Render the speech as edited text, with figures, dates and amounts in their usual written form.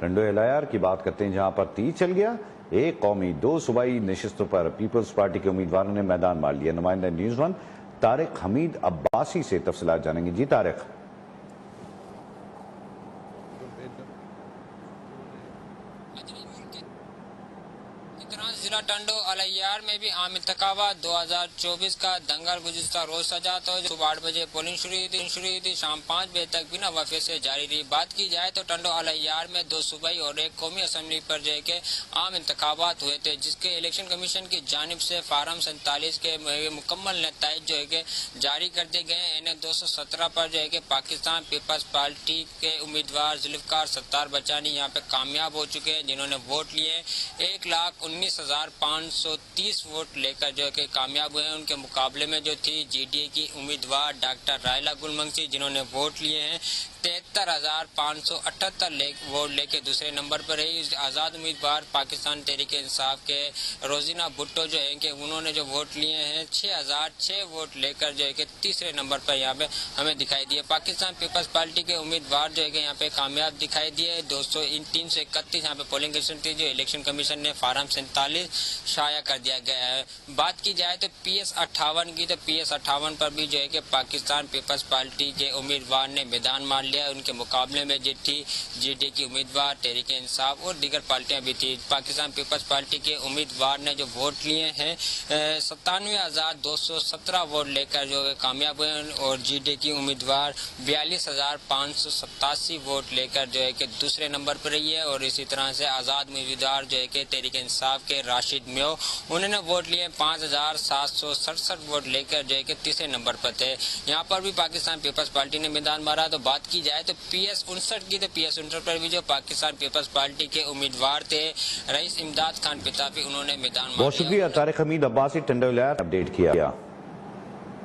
टंडो एलायर की बात करते हैं, जहां पर तीर चल गया। एक कौमी दो सूबाई नशिस्तों पर पीपल्स पार्टी के उम्मीदवारों ने मैदान मार लिया। नुमाइंदा न्यूज़ वन तारिक हमीद अब्बासी से तफसीलात जानेंगे। जी तारिक। जिला टंडो अलैयार में भी आम इंतखाबात 2024 का दंगल गुज़िश्ता रोज सजा तो सुबह 8 बजे पोलिंग शुरू हुई थी, शाम 5 बजे तक बिना वफे से जारी रही। बात की जाए तो टंडो अलैयार में 2 सूबाई और 1 कौमी असम्बली पर जो है के आम इंतखाबात हुए थे, जिसके इलेक्शन कमीशन की जानिब से फार्म 47 के मुकम्मल नताइज जो है के जारी कर दिए गए। इन्हें 217 पर जो है के पाकिस्तान पीपल्स पार्टी के उम्मीदवार जुल्फकार सत्तार बचानी यहाँ पे कामयाब हो चुके हैं, जिन्होंने वोट लिए 1,19,530 वोट लेकर जो है कि कामयाब हुए हैं। उनके मुकाबले में जो थी जीडीए की उम्मीदवार डॉक्टर रायला गुलमंगसी, जिन्होंने वोट लिए हैं 73,578 वोट लेके दूसरे नंबर पर रही। आज़ाद उम्मीदवार पाकिस्तान तहरीक इंसाफ के रोजीना भुट्टो जो है कि उन्होंने जो वोट लिए हैं 6,006 वोट लेकर जो है कि तीसरे नंबर पर यहाँ पे हमें दिखाई दिए। पाकिस्तान पीपल्स पार्टी के उम्मीदवार जो है कि यहाँ पे कामयाब दिखाई दिए। 331 यहाँ पे पोलिंग स्टेशन थी, जो इलेक्शन कमीशन ने फार्म 47 शाया कर दिया गया है। बात की जाए तो PS58 की, तो PS58 पर भी जो है कि पाकिस्तान पीपल्स पार्टी के उम्मीदवार ने मैदान मार लिया। उनके मुकाबले में जो थी जीडीए की उम्मीदवार, तहरीक इंसाफ और दीगर पार्टियां भी थी। पाकिस्तान पीपल्स पार्टी के उम्मीदवार ने जो वोट लिए हैं 97,217 वोट लेकर जो कामयाब हुए और जीडीए की उम्मीदवार 42,587 वोट लेकर जो है कि दूसरे नंबर पर रही है। और इसी तरह से आज़ाद उम्मीदवार जो है कि तहरीक इंसाफ के राशिद म्यो, उन्होंने वोट लिए 5,767 वोट लेकर जो है कि तीसरे नंबर पर थे। यहाँ पर भी पाकिस्तान पीपल्स पार्टी ने मैदान मारा। तो बात की जाए तो PS59 की, तो PS59 पर भी जो पाकिस्तान पीपल्स पार्टी के उम्मीदवार थे रईस इमदाद खान पिताफी, उन्होंने मैदान मारा। बहुत शुक्रिया तारिक हमीद अब्बासी, टंडो एलायर अपडेट किया।